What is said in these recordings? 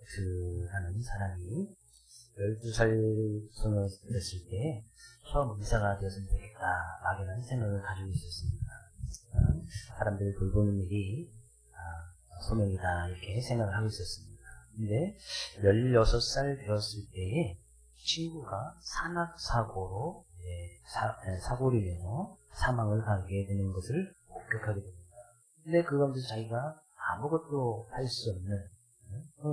디모데라는 사람이 12살 소년이었을 때 처음 의사가 되었으면 좋겠다 막연한 생각을 가지고 있었습니다. 사람들을 돌보는 일이 소명이다 이렇게 생각을 하고 있었습니다. 근데 16살 되었을 때에 친구가 산악사고로 사고로 인해서 사망을 하게 되는 것을 목격하게 됩니다. 근데 그 가운데서 자기가 아무것도 할 수 없는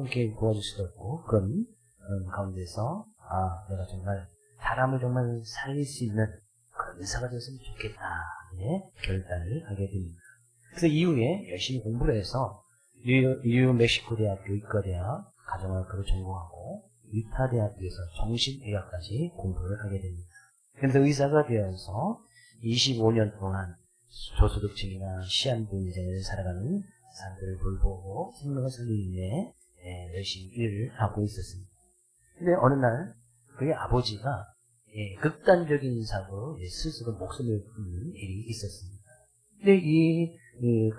이렇게 도와줄 수도 없고 그런 가운데서 내가 정말 사람을 정말 살릴 수 있는 그런 의사가 되었으면 좋겠다 결단을 하게 됩니다. 그래서 이후에 열심히 공부를 해서 뉴멕시코 대학교 의과대학 가정의학과를 전공하고 유타 대학교에서 정신의학까지 공부를 하게 됩니다. 그래서 의사가 되어서 25년 동안 저소득층이나 시한부 인생을 살아가는 사람들을 돌보고 생명을 살리기 위해 열심히 일을 하고 있었습니다. 근데 어느 날 그의 아버지가 극단적인 사고로 스스로 목숨을 끊는 일이 있었습니다. 근데 이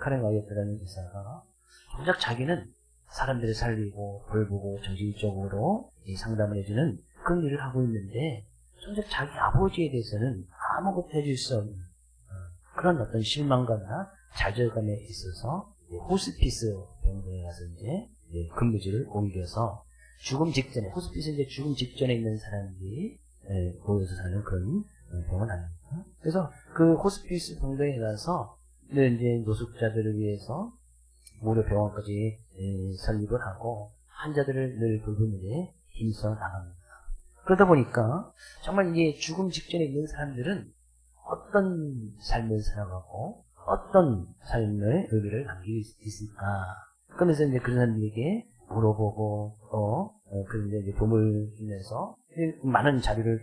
카렌 와이어트라는 의사가 정작 자기는 사람들을 살리고 돌보고 정신적으로 상담을 해주는 그런 일을 하고 있는데 정작 자기 아버지에 대해서는 아무것도 해줄 수 없는 그런 어떤 실망감이나 좌절감에 있어서 호스피스 병동에 가서 근무지를 옮겨서 죽음 직전에 호스피스 죽음 직전에 있는 사람들이 모여서 사는 그런 병원 아닙니까? 그래서 그 호스피스 병동에 가서 이제 노숙자들을 위해서 무료 병원까지 설립을 하고 환자들을 늘 돌보는데 힘써 나갑니다. 그러다 보니까 정말 이게 죽음 직전에 있는 사람들은 어떤 삶을 살아가고 어떤 삶의 의미를 남기고 있을까? 그러면서 이제 그런 사람들에게 물어보고 그런데 이제 도움을 주면서 많은 자료를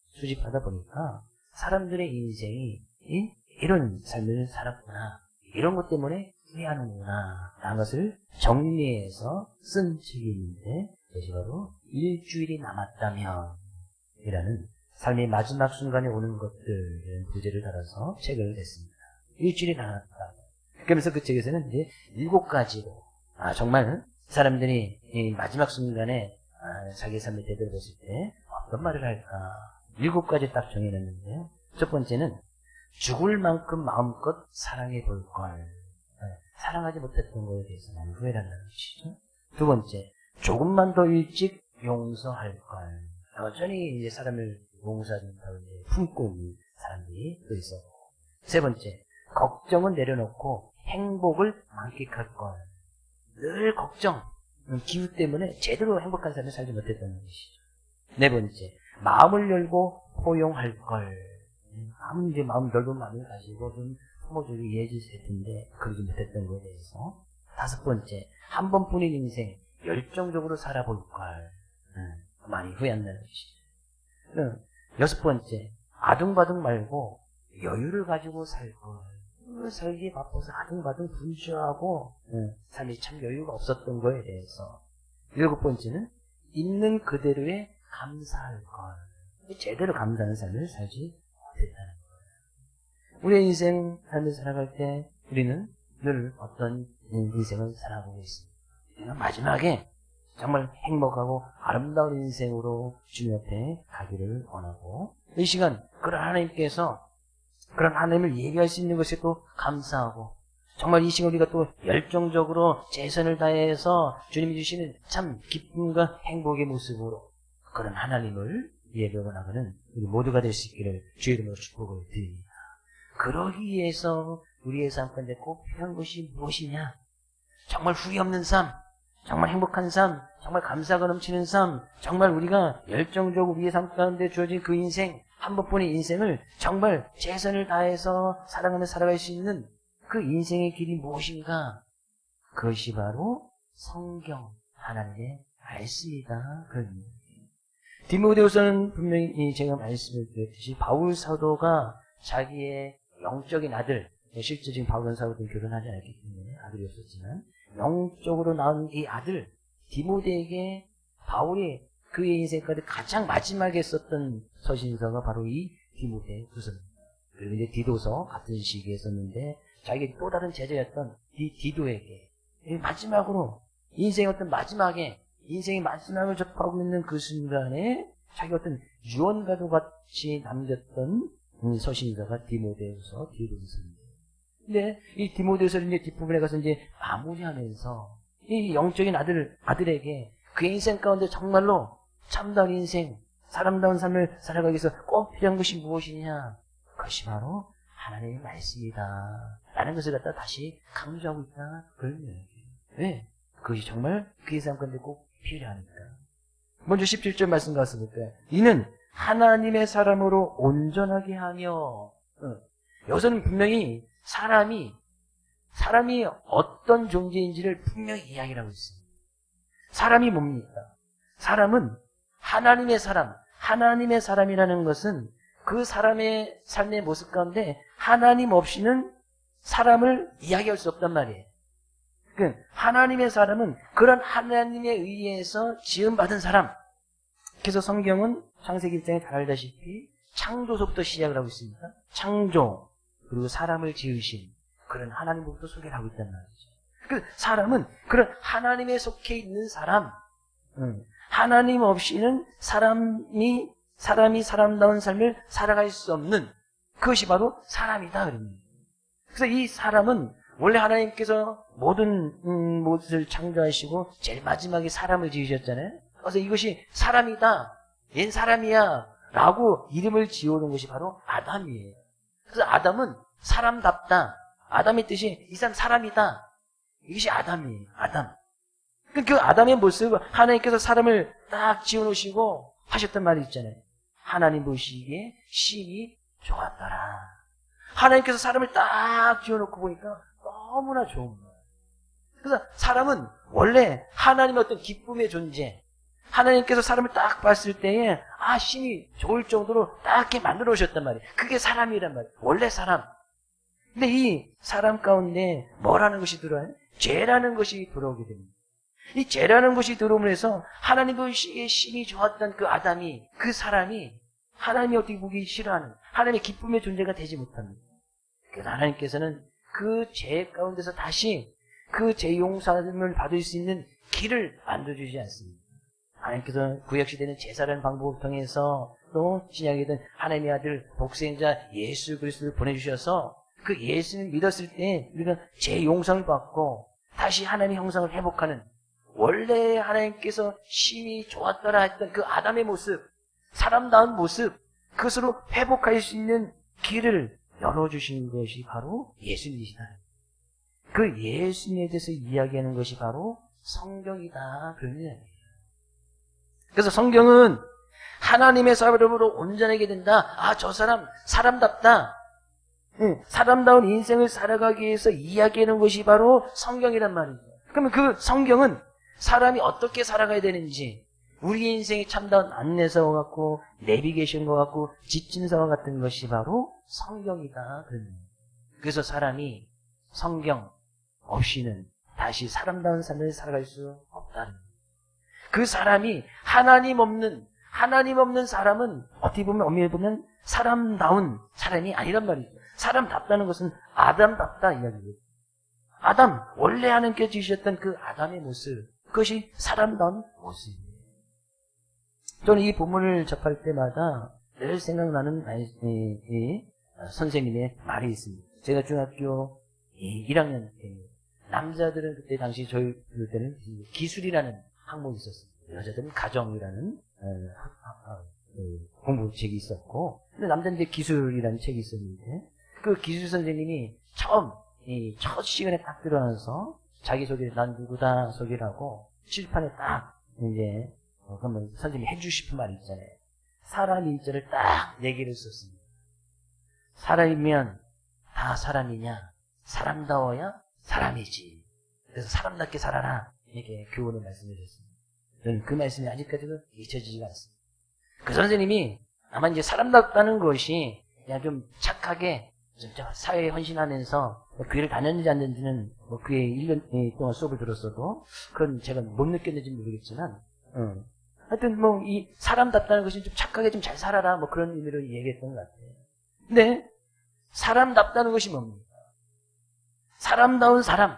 수집하다 보니까 사람들의 인생이 이런 삶을 살았구나 이런 것 때문에 후회하는구나 라는 것을 정리해서 쓴 책이 있는데 그것이 바로 일주일이 남았다면 이라는 삶의 마지막 순간에 오는 것들 부제를 달아서 책을 냈습니다. 일주일이 남았다. 그러면서 그 책에서는 이제 7가지로 정말 사람들이 이 마지막 순간에 자기 삶을 되돌아봤을 때 어떤 말을 할까 7가지 딱 정해놨는데요. 첫 번째는 죽을 만큼 마음껏 사랑해 볼 걸. 사랑하지 못했던 것에 대해서 난 후회한다는 것이죠. 두 번째, 조금만 더 일찍 용서할 걸. 여전히 이제 사람을 용서한다고 품고 있는 사람들이 또 있어. 세 번째, 걱정은 내려놓고 행복을 만끽할 걸. 늘 걱정, 기후 때문에 제대로 행복한 삶을 살지 못했다는 것이죠. 네 번째, 마음을 열고 포용할 걸. 아무리 마음 넓은 마음을 가지고 좀 부모적으로 이해해 주실 텐데 그러지 못했던 것에 대해서. 다섯 번째, 한 번뿐인 인생 열정적으로 살아볼 걸. 많이 후회한다는 것이죠. 여섯 번째, 아둥바둥 말고 여유를 가지고 살 걸. 살기에 바빠서 아둥바둥 분주하고 삶이 참 여유가 없었던 거에 대해서. 일곱 번째는 있는 그대로에 감사할 걸. 제대로 감사하는 삶을 살지 못했다는 거예요. 우리의 인생 삶을 살아갈 때 우리는 늘 어떤 인생을 살아가고 있습니다. 마지막에 정말 행복하고 아름다운 인생으로 주님 앞에 가기를 원하고 이 시간 그런 하나님께서 그런 하나님을 예배할 수 있는 것에 또 감사하고 정말 이 시간 우리가 또 열정적으로 최선을 다해서 주님이 주시는 참 기쁨과 행복의 모습으로 그런 하나님을 예배하고 나가는 우리 모두가 될 수 있기를 주의 이름으로 축복을 드립니다. 그러기 위해서 우리의 삶 가운데 꼭 필요한 것이 무엇이냐? 정말 후회 없는 삶, 정말 행복한 삶, 정말 감사가 넘치는 삶, 정말 우리가 열정적으로 우리의 삶 가운데 주어진 그 인생, 한 번뿐인 인생을 정말 최선을 다해서 사랑하며 살아갈 수 있는 그 인생의 길이 무엇인가? 그것이 바로 성경, 하나님의 말씀이다. 디모데후서는 분명히 제가 말씀을 드렸듯이 바울 사도가 자기의 영적인 아들, 실제 지금 바울 사도는 결혼하지 않았기 때문에 아들이 없었지만 영적으로 낳은 이 아들 디모데에게 바울이 그의 인생까지 가장 마지막에 썼던 서신서가 바로 이 디모데후서입니다. 그리고 이제 디도서 같은 시기에 썼는데 자기 또 다른 제자였던 이 디도에게 마지막으로 인생의 어떤 마지막에, 인생의 마지막을 접하고 있는 그 순간에 자기 어떤 유언과도 같이 남겼던 서신자가 디모데후서 디도서입니다. 근데 이 디모데후서를 이제 뒷부분에 가서 이제 마무리하면서 이 영적인 아들에게 그의 인생 가운데 정말로 참다운 인생, 사람다운 삶을 살아가기 위해서 꼭 필요한 것이 무엇이냐? 그것이 바로 하나님의 말씀이다. 라는 것을 갖다 다시 강조하고 있다. 그런 이야기예요. 왜? 그것이 정말 그의 삶 가운데 꼭 필요하니까. 먼저 17절 말씀 가서 볼까요? 이는 하나님의 사람으로 온전하게 하며, 여기서는 분명히 사람이 어떤 존재인지를 분명히 이야기를 하고 있습니다. 사람이 뭡니까? 사람은 하나님의 사람이라는 것은 그 사람의 삶의 모습 가운데 하나님 없이는 사람을 이야기할 수 없단 말이에요. 그러니까 하나님의 사람은 그런 하나님에 의해서 지음받은 사람. 그래서 성경은 창세기 1장에 잘 알다시피 창조서부터 시작을 하고 있습니다. 창조, 그리고 사람을 지으신 그런 하나님부터 소개를 하고 있단 말이죠. 그 사람은 그런 하나님에 속해 있는 사람, 하나님 없이는 사람이 사람다운 삶을 살아갈 수 없는 그것이 바로 사람이다. 그래서 이 사람은 원래 하나님께서 모든 것을 창조하시고 제일 마지막에 사람을 지으셨잖아요. 그래서 이것이 사람이다, 얜 사람이야 라고 이름을 지어놓은 것이 바로 아담이에요. 그래서 아담은 사람답다. 아담의 뜻이 이 사람 사람이다. 이것이 아담이에요. 아담. 그 아담의 모습을 하나님께서 사람을 딱 지어놓으시고 하셨단 말이 있잖아요. 하나님 보시기에 심히 좋았더라. 하나님께서 사람을 딱 지어놓고 보니까 너무나 좋은 거예요. 그래서 사람은 원래 하나님의 어떤 기쁨의 존재, 하나님께서 사람을 딱 봤을 때에 심히 좋을 정도로 딱 이렇게 만들어 오셨단 말이에요. 그게 사람이란 말이에요. 원래 사람. 근데 이 사람 가운데 뭐라는 것이 들어와요? 죄라는 것이 들어오게 됩니다. 이 죄라는 것이 들어오면서 해서 하나님 보시기에 심히 좋았던 그 아담이, 그 사람이 하나님이 어떻게 보기 싫어하는 하나님의 기쁨의 존재가 되지 못합니다. 그래서 하나님께서는 그 죄 가운데서 다시 그 죄 용서를 받을 수 있는 길을 만들어주지 않습니다. 하나님께서 구약시대는 제사라는 방법을 통해서 또 신약에는 하나님의 아들 복생자 예수 그리스도를 보내주셔서 그 예수를 믿었을 때 우리가 죄 용서를 받고 다시 하나님의 형상을 회복하는, 원래 하나님께서 심히 좋았더라 했던 그 아담의 모습, 사람다운 모습, 그것으로 회복할 수 있는 길을 열어주시는 것이 바로 예수님이시다. 그 예수님에 대해서 이야기하는 것이 바로 성경이다. 그런 이야기예요. 그래서 성경은 하나님의 사람으로 온전하게 된다. 저 사람 사람답다. 사람다운 인생을 살아가기 위해서 이야기하는 것이 바로 성경이란 말이죠. 그러면 그 성경은 사람이 어떻게 살아가야 되는지, 우리 인생이 참다운 안내서와 같고 내비게이션과 같고 지침서와 같은 것이 바로 성경이다. 그래서 사람이 성경 없이는 다시 사람다운 삶을 살아갈 수 없다는 거예요. 그 사람이 하나님 없는 사람은 어떻게 보면 엄밀히 보면 사람다운 사람이 아니란 말이죠. 사람답다는 것은 아담답다 이야기예요. 아담, 원래 하나님께서 지으셨던 그 아담의 모습, 그것이 사람다운 모습이에요. 저는 이 본문을 접할 때마다 늘 생각나는 선생님의 말이 있습니다. 제가 중학교 1학년 때, 남자들은 그때 당시 저희 때는 기술이라는 항목이 있었습니다. 여자들은 가정이라는 공부책이 있었고, 근데 남자들은 기술이라는 책이 있었는데, 그 기술 선생님이 첫 시간에 딱 들어와서 자기소개, 난 누구다 소개를 하고, 칠판에 딱 이제 그러면 선생님이 해주고 싶은 말이 있잖아요. 사람 인자를 딱 4개를 썼습니다. 사람이면 다 사람이냐? 사람다워야 사람이지. 그래서 사람답게 살아라. 이렇게 교훈을 말씀해 주셨습니다. 저는 그 말씀이 아직까지도 잊혀지지가 않습니다. 그 선생님이 아마 이제 사람답다는 것이 그냥 좀 착하게 사회에 헌신하면서 교회를 다녔는지 안 됐는지는 그의 1년 동안 수업을 들었어도 그건 제가 못 느꼈는지 모르겠지만, 하여튼 이 사람답다는 것이 좀 착하게 좀 잘 살아라 그런 의미로 얘기했던 것 같아요. 근데 사람답다는 것이 뭡니까? 사람다운 사람.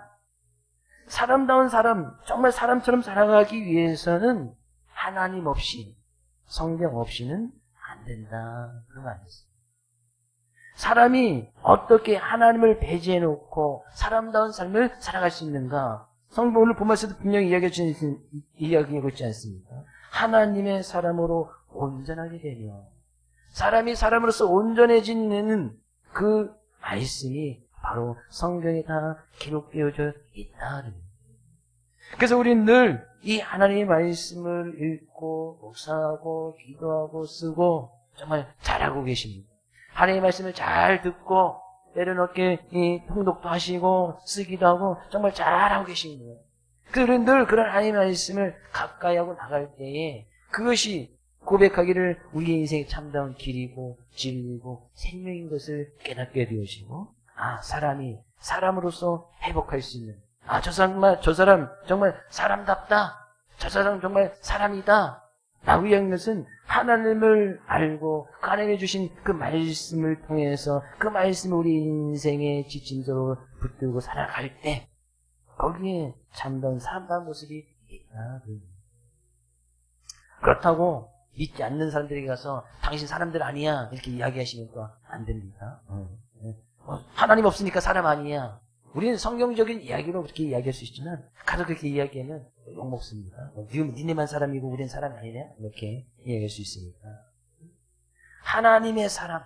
사람다운 사람, 정말 사람처럼 살아가기 위해서는 하나님 없이, 성경 없이는 안 된다. 그런 거 아니었어요. 사람이 어떻게 하나님을 배제해놓고 사람다운 삶을 살아갈 수 있는가? 성경 오늘 본문에서도 분명히 이야기하고 있지 않습니까? 하나님의 사람으로 온전하게 되며 사람이 사람으로서 온전해지는 그 말씀이 바로 성경에 다 기록되어져 있다. 그래서 우리는 늘 이 하나님의 말씀을 읽고 묵상하고 기도하고 쓰고 정말 잘하고 계십니다. 하나님의 말씀을 잘 듣고 때로는 어깨 통독도 하시고 쓰기도 하고 정말 잘하고 계십니다. 그래서 우리는 늘 그런 하나님의 말씀을 가까이 하고 나갈 때에 그것이 고백하기를 우리의 인생의 참다운 길이고 진리고 생명인 것을 깨닫게 되어지고 사람이 사람으로서 회복할 수 있는 저 사람 정말 사람답다. 저 사람 정말 사람이다. 라고 이야기하는 것은 하나님을 알고 그 하나님이 주신 그 말씀을 통해서 그 말씀을 우리 인생의 지침서로 붙들고 살아갈 때 거기에 참다운 사람다운 모습이 있다. 그렇다고 믿지 않는 사람들에게 가서 당신 사람들 아니야 이렇게 이야기하시면 또 안 됩니다. 하나님 없으니까 사람 아니야. 우리는 성경적인 이야기로 그렇게 이야기할 수 있지만 가서 그렇게 이야기하면 욕먹습니다. 니네만 사람이고 우리는 사람이 아니냐 이렇게 이야기할 수 있습니다. 하나님의 사람,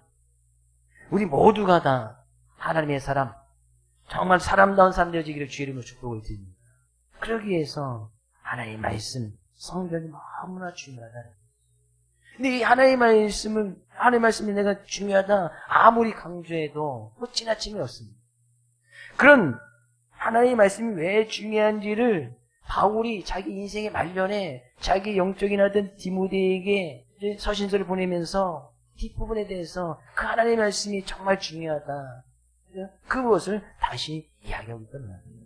우리 모두가 다 하나님의 사람, 정말 사람다운 사람 되어지기를 주의 이름으로 축복을 드립니다. 그러기 위해서 하나님의 말씀, 성경이 너무나 중요하다. 근데 이 하나님의 말씀이 내가 중요하다 아무리 강조해도 지나침이 없습니다. 그런 하나님의 말씀이 왜 중요한지를 바울이 자기 인생의 말년에 자기 영적인 아들 디모데에게 서신서를 보내면서 뒷부분에 대해서 그 하나님의 말씀이 정말 중요하다. 그것을 다시 이야기하고 있단 말이에요.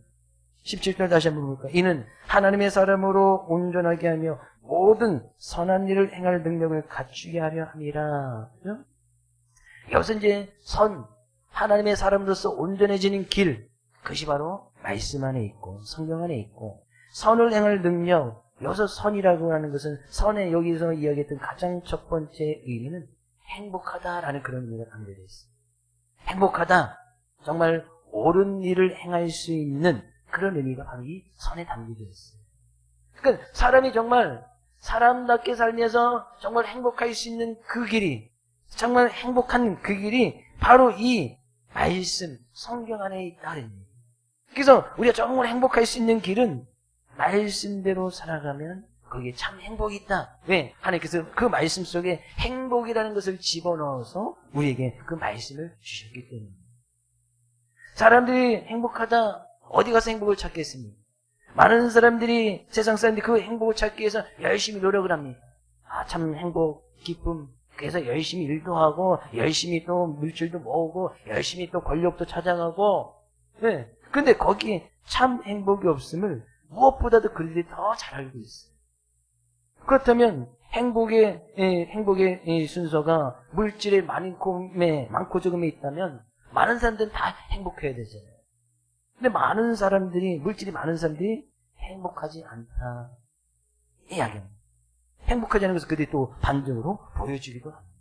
17절 다시 한번 볼까요? 이는 하나님의 사람으로 온전하게 하며 모든 선한 일을 행할 능력을 갖추게 하려 함이라. 여기서 이제 하나님의 사람으로서 온전해지는 길, 그것이 바로 말씀 안에 있고 성경 안에 있고 선을 행할 능력, 여기서 선이라고 하는 것은 선에 여기서 이야기했던 가장 첫 번째 의미는 행복하다라는 그런 의미가 담겨져 있어요. 행복하다, 정말 옳은 일을 행할 수 있는 그런 의미가 바로 이 선에 담겨져 있어요. 그러니까 사람이 정말 사람답게 살면서 정말 행복할 수 있는 그 길이, 정말 행복한 그 길이 바로 이 말씀, 성경 안에 있다는 얘기예요. 그래서 우리가 정말 행복할 수 있는 길은 말씀대로 살아가면 거기에 참 행복이 있다. 왜? 하나님께서 그 말씀 속에 행복이라는 것을 집어넣어서 우리에게 그 말씀을 주셨기 때문입니다. 사람들이 행복하다, 어디 가서 행복을 찾겠습니까? 많은 사람들이, 세상 사람들이 그 행복을 찾기 위해서 열심히 노력을 합니다. 참 행복, 기쁨, 그래서 열심히 일도 하고, 열심히 또 물질도 모으고, 열심히 또 권력도 찾아가고, 네. 근데 거기에 참 행복이 없음을 무엇보다도 그들이 더 잘 알고 있어요. 그렇다면 행복의 순서가 물질의 많고 적음에 있다면 많은 사람들은 다 행복해야 되잖아요. 근데 물질이 많은 사람들이 행복하지 않다. 이 이야기입니다. 행복하지 않은 것을 그들이 또 반증으로 보여주기도 합니다.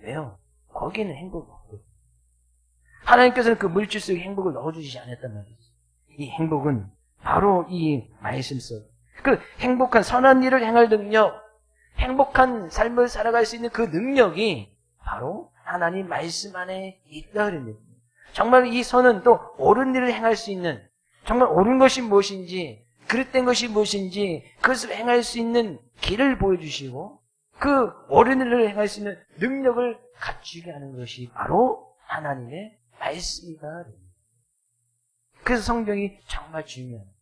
왜요? 거기에는 행복이 없거든요. 하나님께서는 그 물질 속에 행복을 넣어주시지 않았단 말이죠. 이 행복은 바로 이 말씀 속, 그 행복한 선한 일을 행할 능력, 행복한 삶을 살아갈 수 있는 그 능력이 바로 하나님 말씀 안에 있다 그랬는데, 정말 이 선은 또 옳은 일을 행할 수 있는, 정말 옳은 것이 무엇인지, 그릇된 것이 무엇인지 그것을 행할 수 있는 길을 보여주시고 그 옳은 일을 행할 수 있는 능력을 갖추게 하는 것이 바로 하나님의 말씀이다. 그래서 성경이 정말 중요합니다.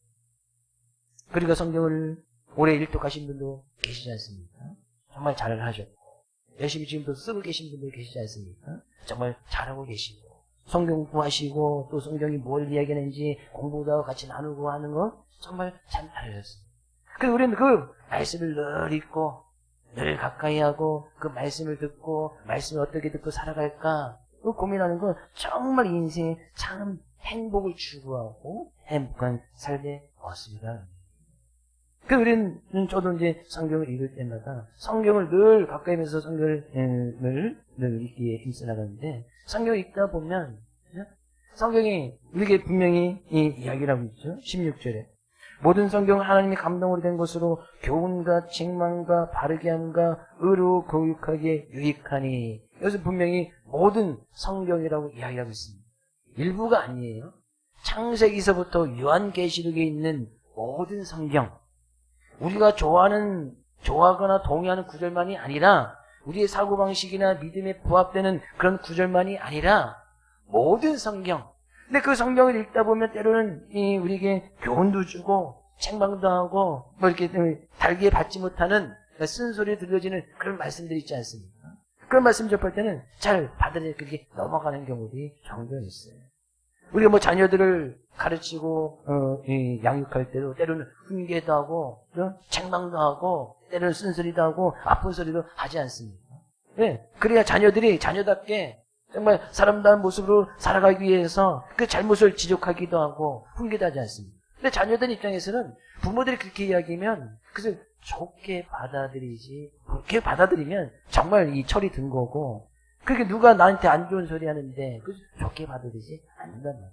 그리고 성경을 오래 일독하신 분도 계시지 않습니까? 정말 잘 하셨고 열심히 지금도 쓰고 계신 분도 계시지 않습니까? 정말 잘하고 계시고 성경 공부하시고 또 성경이 뭘 이야기하는지 공부도 하고 같이 나누고 하는 거 정말 잘 잘하셨습니다. 그래서 우리는 그 말씀을 늘 읽고 늘 가까이 하고 그 말씀을 듣고 말씀을 어떻게 듣고 살아갈까 고민하는 건 정말 인생의 참 행복을 추구하고 행복한 삶의 모습이다. 그 우리는 저도 이제 성경을 읽을 때마다 성경을 늘 가까이면서 성경을 늘 읽기에 힘써 나가는데 성경을 읽다 보면 성경이 우리에게 분명히 이 이야기를 하고 있죠. 16절에 모든 성경은 하나님이 감동으로 된 것으로 교훈과 책망과 바르게 함과 의로 교육하기에 유익하니 여기서 분명히 모든 성경이라고 이야기하고 있습니다. 일부가 아니에요. 창세기서부터 요한계시록에 있는 모든 성경 우리가 좋아하거나 동의하는 구절만이 아니라 우리의 사고방식이나 믿음에 부합되는 그런 구절만이 아니라 모든 성경. 근데 그 성경을 읽다 보면 때로는 우리에게 교훈도 주고 책망도 하고 뭐 이렇게 달기에 받지 못하는 쓴소리 들려지는 그런 말씀들이 있지 않습니까? 그런 말씀 접할 때는 잘 받아들여 그렇게 넘어가는 경우들이 종종 있어요. 우리가 뭐 자녀들을 가르치고 양육할 때도 때로는 훈계도 하고 책망도 하고 때로는 쓴소리도 하고 아픈 소리도 하지 않습니까? 네, 그래야 자녀들이 자녀답게 정말 사람다운 모습으로 살아가기 위해서 그 잘못을 지적하기도 하고 훈계도 하지 않습니까? 근데 자녀들 입장에서는 부모들이 그렇게 이야기하면 그것을 좋게 받아들이지 그렇게 받아들이면 정말 이 철이 든 거고 그렇게 누가 나한테 안 좋은 소리 하는데 그것을 좋게 받아들이지 않는단 말이에요.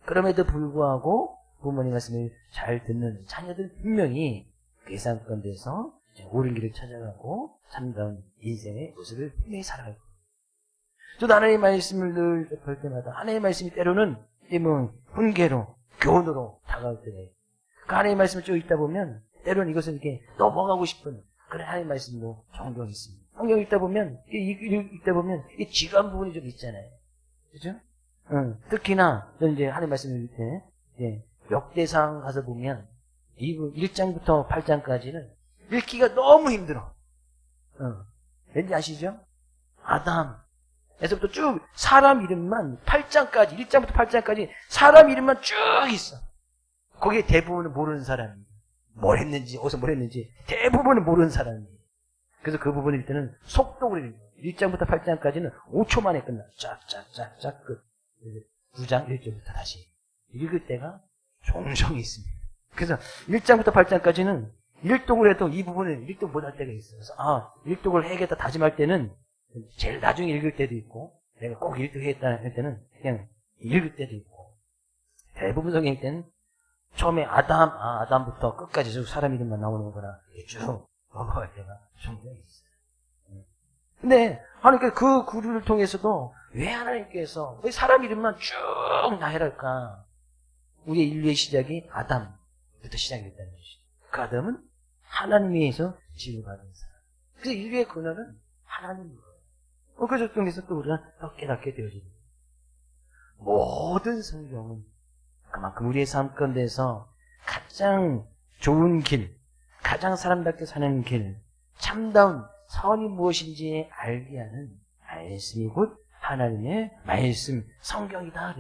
그럼에도 불구하고 부모님 말씀을 잘 듣는 자녀들 분명히 그 예상 가운데서 옳은 길을 찾아가고 참다운 인생의 모습을 분명히 살아갈 거예요. 저도 하나님의 말씀을 늘 접할 때마다 하나님의 말씀이 때로는 훈계로 교훈으로 다가올 때에 그 하나님의 말씀을 쭉 읽다 보면 때로는 이것을 이렇게 넘어가고 싶은 그런 하나님의 말씀도 종종 있습니다. 성경 읽다 보면 이 지루한 부분이 좀 있잖아요. 그죠? 특히나 이제 하나님의 말씀을 읽을 때 역대상 가서 보면 1장부터 8장까지는 읽기가 너무 힘들어. 왠지 아시죠? 아담에서부터 쭉 사람 이름만 8장까지 1장부터 8장까지 사람 이름만 쭉 있어. 거기에 대부분은 모르는 사람이 뭘 했는지 어디서 뭘 했는지 대부분은 모르는 사람이. 그래서 그 부분일 때는 속독을 읽는 거예요. 1장부터 8장까지는 5초 만에 끝나. 쫙쫙쫙쫙 끝. 9장 1절부터 다시 읽을 때가 종종 있습니다. 그래서 1장부터 8장까지는 일독을 해도 이 부분은 일독 못할 때가 있어요. 그래서 일독을 해야겠다 다짐할 때는 제일 나중에 읽을 때도 있고 내가 꼭 일독해야겠다 할 때는 그냥 읽을 때도 있고 대부분 성경 읽을 때는 처음에 아담부터 끝까지 쭉 사람 이름만 나오는 거나 쭉 넘어갈 때가 종종 있어요. 근데 하나님께서 그 구류를 통해서도 왜 하나님께서 왜 사람 이름만 쭉 나열할까? 우리의 인류의 시작이 아담부터 시작이 됐다는 것이죠. 그 아담은 하나님에 의해서 지음받은 사람. 그래서 인류의 근원은 하나님인 거예요. 그래서 통해서 또 우리가 더 깨닫게 되어집니다. 모든 성경은 그만큼 우리의 삶 가운데서 가장 좋은 길, 가장 사람답게 사는 길, 참다운 선이 무엇인지 알게 하는 말씀이 곧 하나님의 말씀, 성경이다.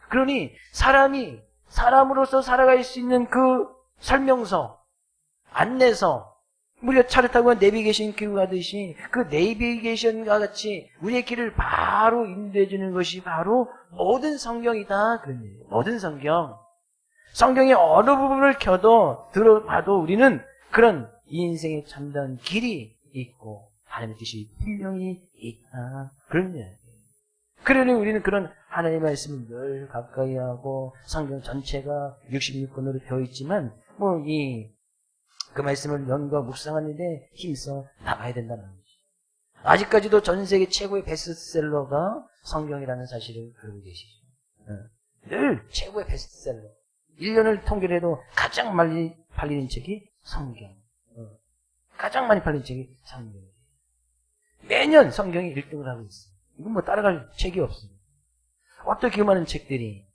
그러니 사람이 사람으로서 살아갈 수 있는 그 설명서, 안내서, 우리가 차를 타고 내비게이션 끼고 가듯이 그 내비게이션과 같이 우리의 길을 바로 인도해 주는 것이 바로 모든 성경이다. 그런 얘기예요. 모든 성경. 성경의 어느 부분을 들어봐도 우리는 그런 이 인생의 참다운 길이 있고 하나님의 뜻이 분명히 있다. 그런 얘기예요. 그러니 우리는 그런 하나님의 말씀을 늘 가까이 하고 성경 전체가 66권으로 되어 있지만 그 말씀을 연구와 묵상하는데 힘써 나가야 된다는 거죠. 아직까지도 전 세계 최고의 베스트셀러가 성경이라는 사실을 알고 계시죠. 늘 최고의 베스트셀러. 1년을 통계를 해도 가장 많이 팔리는 책이 성경. 가장 많이 팔리는 책이 성경이에요. 매년 성경이 1등을 하고 있어요. 이건 따라갈 책이 없습니다. 어떻게 많은 책들이.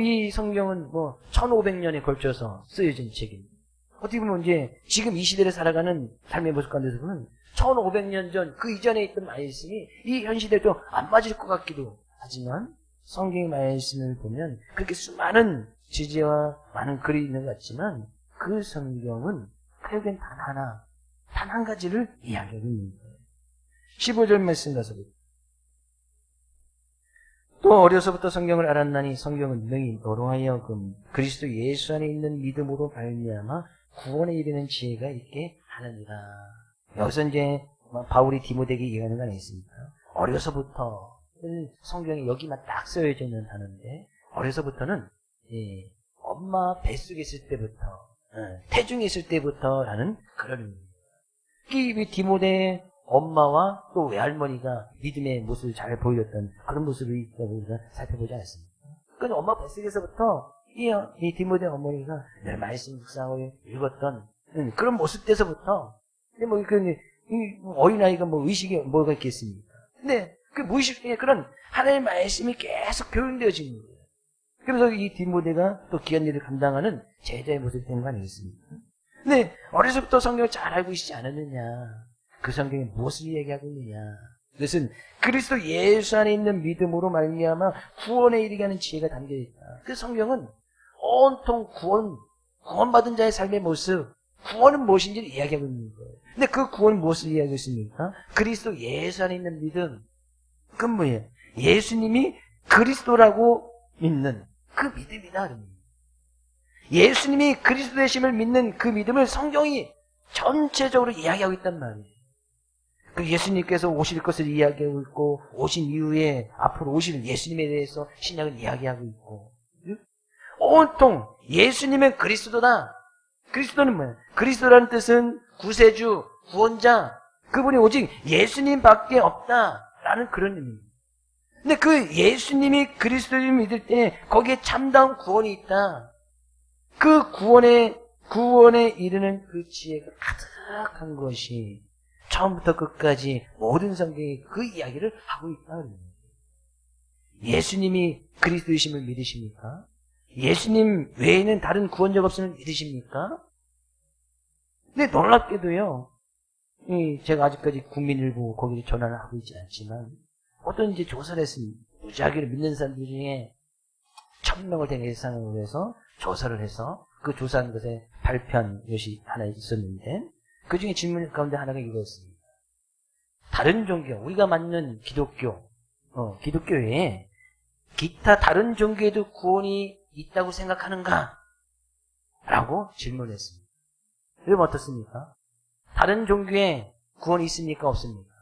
이 성경은 1500년에 걸쳐서 쓰여진 책입니다. 어떻게 보면 이제 지금 이 시대를 살아가는 삶의 모습 가운데서 보면 1500년 전 그 이전에 있던 말씀이 이 현 시대도 안 맞을 것 같기도 하지만 성경의 말씀을 보면 그렇게 수많은 지지와 많은 글이 있는 것 같지만 그 성경은 결국엔 단 한 가지를 이야기하고 있는 거예요. 15절 말씀 가서 또 어려서부터 성경을 알았나니 성경은 능히 너로 하여금 그리스도 예수 안에 있는 믿음으로 말미암아 구원에 이르는 지혜가 있게 하느니라. 여기서 이제 바울이 디모데에게 얘기하는 건 있습니다. 어려서부터 성경에 여기만 딱 쓰여져 있는 단어인데 어려서부터는 엄마 뱃속에 있을 때부터 태중에 있을 때부터라는 그런 의미입니다. 이 디모데의 엄마와 또 외할머니가 믿음의 모습을 잘 보였던 그런 모습을 우리가 살펴보지 않았습니까? 그러니까 엄마 뱃속에서부터 이 디모데 어머니가 늘 말씀 묵상하고 읽었던 그런 모습에서부터 뭐 어린아이가 뭐 의식이 뭐가 있겠습니까? 근데 그 무의식 중에 그런 하나님의 말씀이 계속 교훈되어지는 거예요. 그래서 이 디모데가 또 귀한 일을 감당하는 제자의 모습이 되는 거 아니겠습니까? 근데 어려서부터 성경을 잘 알고 있지 않았느냐? 그 성경이 무엇을 이야기하고 있느냐? 그것은 그리스도 예수 안에 있는 믿음으로 말미암아 구원에 이르게 하는 지혜가 담겨있다. 그 성경은 온통 구원받은 자의 삶의 모습, 구원은 무엇인지를 이야기하고 있는 거예요. 근데 그 구원은 무엇을 이야기하고 있습니까? 그리스도 예수 안에 있는 믿음. 그건 뭐예요? 예수님이 그리스도라고 믿는 그 믿음이다. 예수님이 그리스도 되심을 믿는 그 믿음을 성경이 전체적으로 이야기하고 있단 말이에요. 그 예수님께서 오실 것을 이야기하고 있고 오신 이후에 앞으로 오실 예수님에 대해서 신약은 이야기하고 있고 온통 예수님은 그리스도다. 그리스도는 뭐예요? 그리스도라는 뜻은 구세주, 구원자, 그분이 오직 예수님밖에 없다라는 그런 의미입니다. 근데 그 예수님이 그리스도를 믿을 때 거기에 참다운 구원이 있다. 그 구원에 이르는 그 지혜가 가득한 것이 처음부터 끝까지 모든 성경이 그 이야기를 하고 있다. 예수님이 그리스도이심을 믿으십니까? 예수님 외에는 다른 구원자가 없음을 믿으십니까? 근데 놀랍게도요, 제가 아직까지 국민일보 거기에 전화를 하고 있지 않지만 어떤 이제 조사를 했습니다. 무지하게 믿는 사람들 중에 1000명을 된 예상으로 해서 조사를 해서 그 조사한 것에 발표한 것이 하나 있었는데 그 중에 질문 가운데 하나가 이거였습니다. 다른 종교, 우리가 맡는 기독교 외에 기타 다른 종교에도 구원이 있다고 생각하는가? 라고 질문했습니다. 그럼 어떻습니까? 다른 종교에 구원이 있습니까? 없습니까?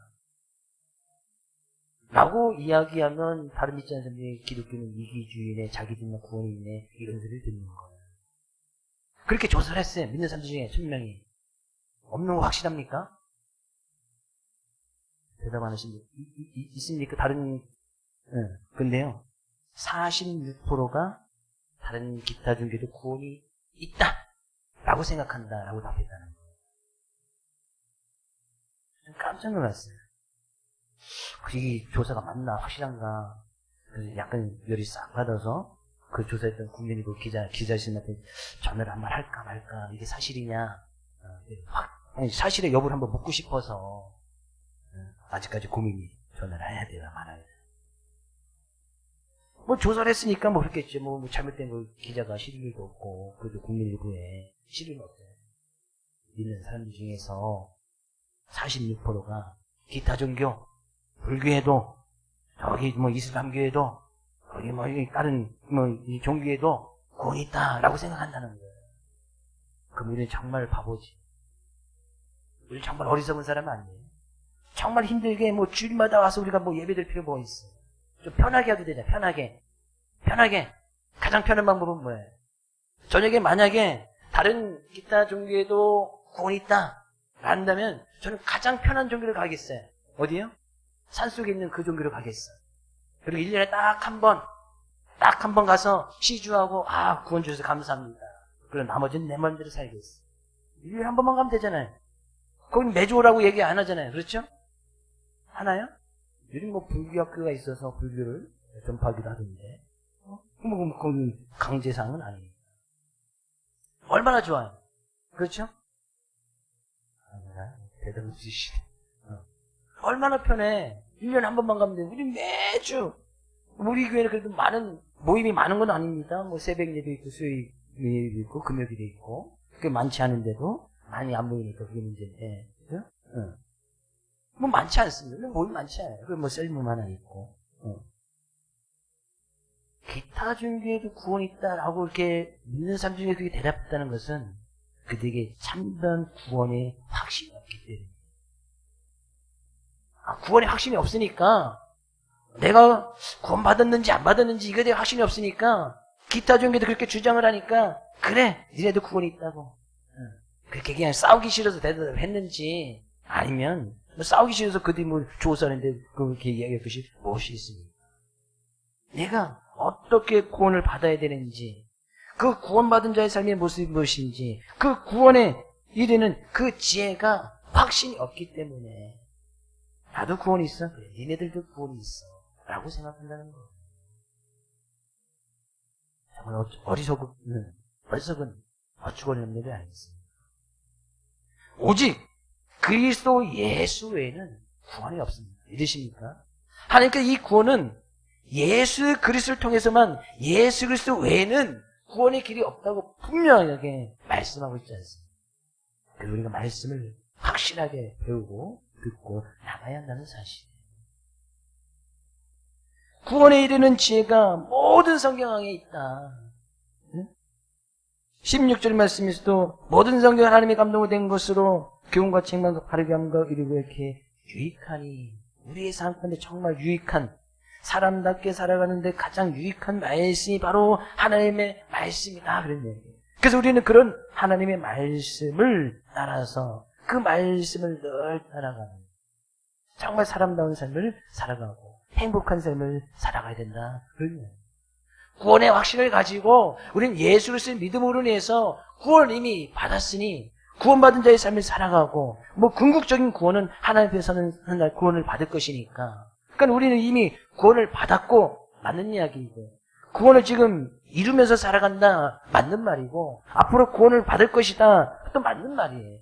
라고 이야기하면 다른 믿지 않는 사람들이 기독교는 이기주의네, 자기들만 구원이 있네, 이런 소리를 듣는 거예요. 그렇게 조사를 했어요. 믿는 사람들 중에 1000명이. 없는 거 확실합니까? 대답 안 하십니까? 있습니까? 근데요, 46%가 다른 기타 종교도 구원이 있다! 라고 생각한다. 라고 답했다는 거예요. 좀 깜짝 놀랐어요. 이 조사가 맞나, 확실한가. 그래서 약간 열이 싹 받아서 그 조사했던 국민일보 기자님한테 전화를 한번 할까 말까. 이게 사실이냐. 사실의 여부를 한번 묻고 싶어서 아직까지 고민이 전화를 해야 되나 말아야 되나. 뭐 조사를 했으니까 뭐 그렇겠지. 뭐 잘못된 거 기자가 실을 일도 없고 그래도 국민일보에 실을 없어요. 믿는 사람들 중에서 46%가 기타 종교, 불교에도 저기 뭐 이슬람교에도 거기 뭐 다른 뭐 이 종교에도 구원이 있다라고 생각한다는 거예요. 그럼 우리는 정말 바보지. 우리 정말 어리석은 사람 아니에요. 정말 힘들게 뭐 주일마다 와서 우리가 뭐 예배드릴 필요 뭐 있어. 좀 편하게 하게 되잖아. 편하게. 가장 편한 방법은 뭐예요? 저녁에 만약에 다른 기타 종교에도 구원이 있다 한다면 저는 가장 편한 종교를 가겠어요. 어디요? 산속에 있는 그 종교를 가겠어요. 그리고 1년에 딱 한 번 가서 시주하고 구원 주셔서 감사합니다. 그리고 나머지는 내 마음대로 살겠어요. 1년에 한 번만 가면 되잖아요. 거긴 매주 오라고 얘기 안 하잖아요. 그렇죠? 하나요? 요즘 뭐 불교학교가 있어서 불교를 전파하기도 하던데 거기 강제상은 아니에요. 얼마나 좋아요. 그렇죠? 대답을 주시네. 얼마나 편해. 1년에 한 번만 가면 돼. 우리 매주 우리 교회는 그래도 모임이 많은 건 아닙니다. 뭐 새벽 예배 있고 수요일 예배 있고 금요일에 있고 그게 많지 않은데도 많이 안 모이니까 그게 문제인데. 그죠? 뭐 많지 않습니다. 모임 많지 않아요. 그 뭐 셀모만 하나 있고. 기타 종교에도 구원이 있다라고 이렇게 믿는 사람 중에 그게 대답했다는 것은 그들에게 참된 구원의 확신이 없기 때문에. 구원의 확신이 없으니까 내가 구원받았는지 안 받았는지 이거에 대해 확신이 없으니까 기타 종교도 그렇게 주장을 하니까 그래 니네도 구원이 있다고. 그렇게 그냥 싸우기 싫어서 대답했는지 아니면 뭐 싸우기 싫어서 그들이 뭐 조사하는데 그렇게 이야기할 것이 무엇이 있습니까? 내가 어떻게 구원을 받아야 되는지, 그 구원받은 자의 삶의 모습이 무엇인지, 그 구원에 이르는 그 지혜가 확신이 없기 때문에 나도 구원이 있어? 그래, 니네들도 구원이 있어 라고 생각한다는 거예요. 정말 어리석은 어처구니없는 일이 아니겠습니까? 오직 그리스도 예수 외에는 구원이 없습니다. 믿으십니까? 하나님께서 이 구원은 예수 그리스도를 통해서만, 예수 그리스도 외에는 구원의 길이 없다고 분명하게 말씀하고 있지 않습니까? 그래서 우리가 말씀을 확실하게 배우고 듣고 나가야 한다는 사실이에요. 구원에 이르는 지혜가 모든 성경에 있다. 16절 말씀에서도 모든 성경 하나님의 감동으로 된 것으로 교훈과 책망과 바르게 함과 이르고 이렇게 유익하니, 우리의 삶 가운데 정말 유익한, 사람답게 살아가는데 가장 유익한 말씀이 바로 하나님의 말씀이다 그런 얘기예요. 그래서 우리는 그런 하나님의 말씀을 따라서 그 말씀을 늘 따라가는, 정말 사람다운 삶을 살아가고 행복한 삶을 살아가야 된다 그런 얘기예요. 구원의 확신을 가지고 우리는 예수 그리스도의 믿음으로 인해서 구원을 이미 받았으니 구원받은 자의 삶을 살아가고, 뭐 궁극적인 구원은 하나님 앞에서는 날 구원을 받을 것이니까, 그러니까 우리는 이미 구원을 받았고 맞는 이야기이고, 구원을 지금 이루면서 살아간다 맞는 말이고, 앞으로 구원을 받을 것이다 또 맞는 말이에요.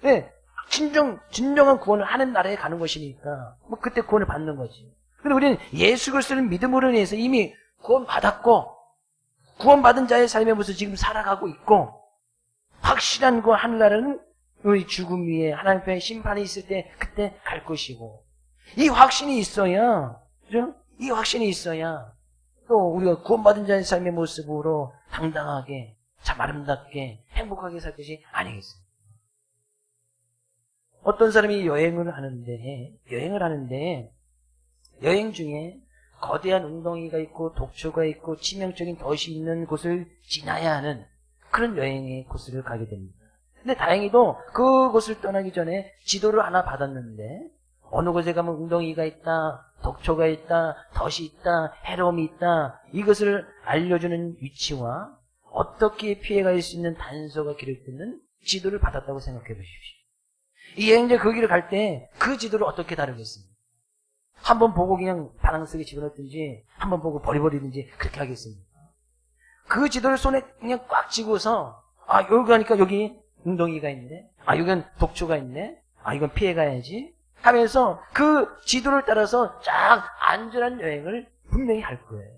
네, 진정한 구원을 하는 나라에 가는 것이니까 뭐 그때 구원을 받는 거지. 근데 우리는 예수 그리스도를 믿음으로 인해서 이미 구원받았고 구원받은 자의 삶의 모습을 지금 살아가고 있고, 확실한 그 하늘나라는 우리 죽음 위에 하나님 편에 심판이 있을 때 그때 갈 것이고, 이 확신이 있어야, 그죠? 이 확신이 있어야 또 우리가 구원받은 자의 삶의 모습으로 당당하게 참 아름답게 행복하게 살 것이 아니겠습니까? 어떤 사람이 여행을 하는데 여행 중에 거대한 웅덩이가 있고 독초가 있고 치명적인 덫이 있는 곳을 지나야 하는 그런 여행의 코스를 가게 됩니다. 근데 다행히도 그곳을 떠나기 전에 지도를 하나 받았는데, 어느 곳에 가면 웅덩이가 있다, 독초가 있다, 덫이 있다, 해로움이 있다, 이것을 알려주는 위치와 어떻게 피해갈 수 있는 단서가 기록되는 지도를 받았다고 생각해 보십시오. 이 여행자 그 길을 갈 때 그 지도를 어떻게 다루겠습니까? 한번 보고 그냥 바람쓰게 집어넣든지 한번 보고 버려버리든지 그렇게 하겠습니까? 그 지도를 손에 그냥 꽉 쥐고서, 여기 가니까 여기 웅덩이가 있네, 여기는 독초가 있네, 이건 피해가야지 하면서 그 지도를 따라서 쫙 안전한 여행을 분명히 할 거예요.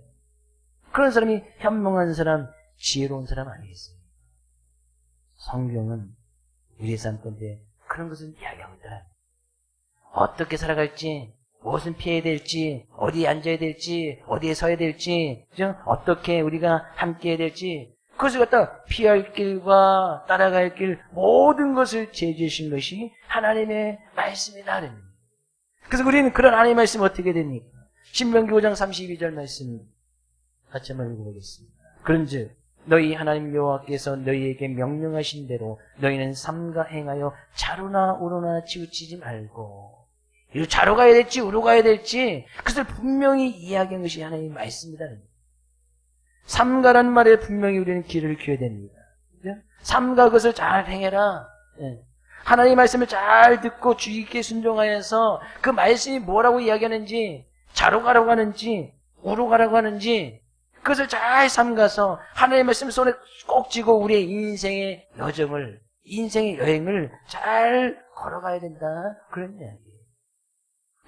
그런 사람이 현명한 사람, 지혜로운 사람 아니겠습니까? 성경은 우리의 삶 가운데 그런 것을 이야기합니다. 어떻게 살아갈지, 무엇은 피해야 될지, 어디에 앉아야 될지, 어디에 서야 될지, 그죠? 어떻게 우리가 함께 해야 될지, 그것을 갖다 피할 길과 따라갈 길 모든 것을 제시해 주신 것이 하나님의 말씀이다. 그래서 우리는 그런 하나님의 말씀 어떻게 됩니까? 신명기 5장 32절 말씀 같이 한번 읽어보겠습니다. 그런즉 너희 하나님 여호와께서 너희에게 명령하신 대로 너희는 삼가 행하여 좌로나 우로나 치우치지 말고, 이거 좌로 가야 될지 우로 가야 될지 그것을 분명히 이야기한 것이 하나님의 말씀이다. 삼가라는 말에 분명히 우리는 귀를 기울여야 됩니다. 삼가 그것을 잘 행해라. 하나님의 말씀을 잘 듣고 주의 깊게 순종하여서 그 말씀이 뭐라고 이야기하는지, 좌로 가라고 하는지 우로 가라고 하는지 그것을 잘 삼가서 하나님의 말씀을 손에 꼭 쥐고 우리의 인생의 여정을, 인생의 여행을 잘 걸어가야 된다 그런 이야기예요.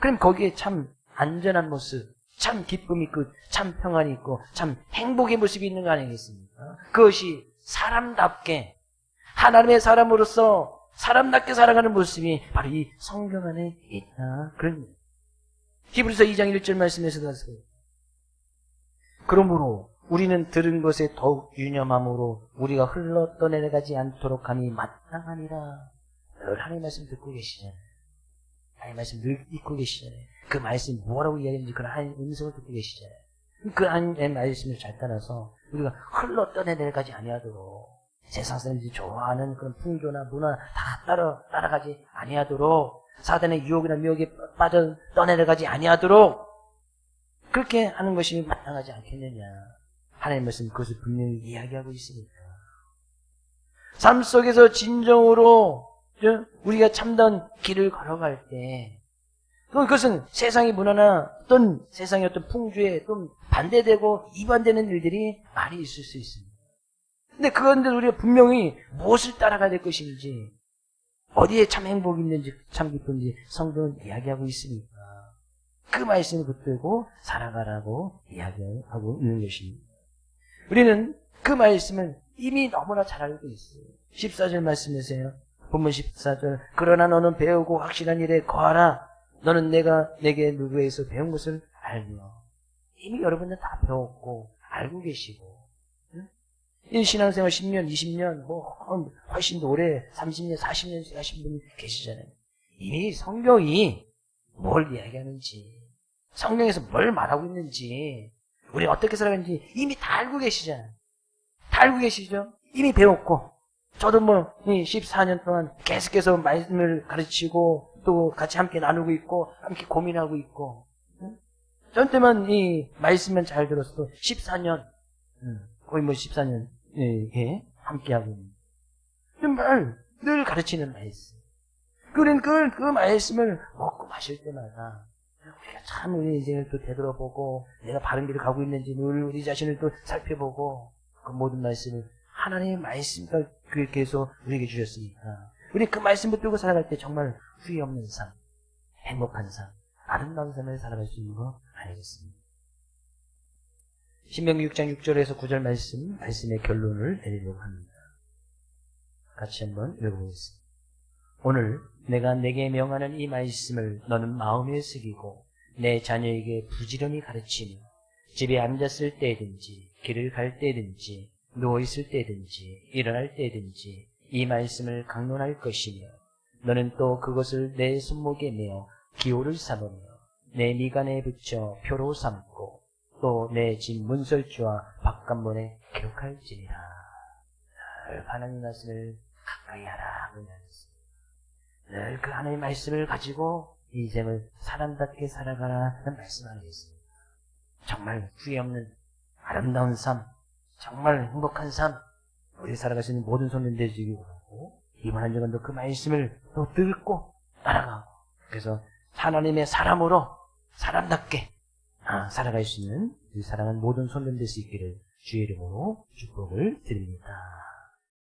그럼 거기에 참 안전한 모습, 참 기쁨이 있고 참 평안이 있고 참 행복의 모습이 있는 거 아니겠습니까? 그것이 사람답게, 하나님의 사람으로서 사람답게 살아가는 모습이 바로 이 성경 안에 있다 그런 거예요. 히브리서 2장 1절 말씀에서 가서 그러므로 우리는 들은 것에 더욱 유념함으로 우리가 흘러 떠내려가지 않도록 함이 마땅하니라. 늘 하나님 말씀 듣고 계시잖아요. 하나님 말씀 늘 읽고 계시잖아요. 그 말씀이 뭐라고 이야기하는지 그런 하나님 음성을 듣고 계시잖아요. 그 하나님의 말씀을 잘 따라서 우리가 흘러 떠내려가지 아니하도록, 세상 사람들이 좋아하는 그런 풍조나 문화 다 따라가지 아니하도록, 사단의 유혹이나 미혹에 빠져 떠내려가지 아니하도록 그렇게 하는 것이 마땅하지 않겠느냐. 하나님 말씀 그것을 분명히 이야기하고 있으니까. 삶 속에서 진정으로 우리가 참된 길을 걸어갈 때, 그것은 세상의 문화나 어떤 세상의 어떤 풍조에 좀 반대되고 이반되는 일들이 많이 있을 수 있습니다. 근데 그건들 우리가 분명히 무엇을 따라가야 될 것인지, 어디에 참 행복이 있는지, 참 기쁜지 성경은 이야기하고 있으니까 그 말씀을 붙들고 살아가라고 이야기하고 있는 것입니다. 우리는 그 말씀을 이미 너무나 잘 알고 있어요. 14절 말씀이세요. 본문 14절. 그러나 너는 배우고 확실한 일에 거하라. 너는 내가 내게 누구에서 배운 것을 알며. 이미 여러분들 다 배웠고 알고 계시고, 이 신앙생활 10년, 20년, 훨씬 더 오래 30년, 40년 하신 분이 계시잖아요. 이미 성경이 뭘 이야기하는지, 성경에서 뭘 말하고 있는지, 우리 어떻게 살아가는지 이미 다 알고 계시잖아요. 다 알고 계시죠? 이미 배웠고, 저도 14년 동안 계속해서 말씀을 가르치고 또 같이 함께 나누고 있고 함께 고민하고 있고, 전 때만 이 말씀만 잘 들었어도 14년, 거의 14년 함께하고 있는, 정말 늘 가르치는 말씀. 그런 그 말씀을 먹고 마실 때마다 우리가 참 우리 인생을 또 되돌아보고, 내가 바른 길을 가고 있는지 늘 우리 자신을 또 살펴보고, 그 모든 말씀을 하나님의 말씀과 그렇게 해서 우리에게 주셨으니까 우리 그 말씀 붙들고 살아갈 때 정말 후회 없는 삶, 행복한 삶, 아름다운 삶을 살아갈 수 있는 거 알겠습니다. 신명기 6장 6절에서 9절 말씀의 결론을 내리려고 합니다. 같이 한번 읽어보겠습니다. 오늘 내가 내게 명하는 이 말씀을 너는 마음에 새기고 내 자녀에게 부지런히 가르치며 집에 앉았을 때든지 길을 갈 때든지 누워있을 때든지 일어날 때든지 이 말씀을 강론할 것이며, 너는 또 그것을 내 손목에 메어 기호를 삼으며 내 미간에 붙여 표로 삼고 또 내 집 문설주와 바깥문에 기록할지니라. 늘 하나님 말씀을 가까이 하라. 늘 그 하나님의 말씀을 가지고 인생을 사람답게 살아가라는 말씀 아니겠습니까? 정말 후회 없는 아름다운 삶, 정말 행복한 삶, 우리 살아갈 수 있는 모든 손님들 주기 바라고, 이번 한 주간도 그 말씀을 또 듣고 따라가고, 그래서 하나님의 사람으로 사람답게 살아갈 수 있는 이 사랑하는 모든 손님들 수 있기를 주의 이름으로 축복을 드립니다.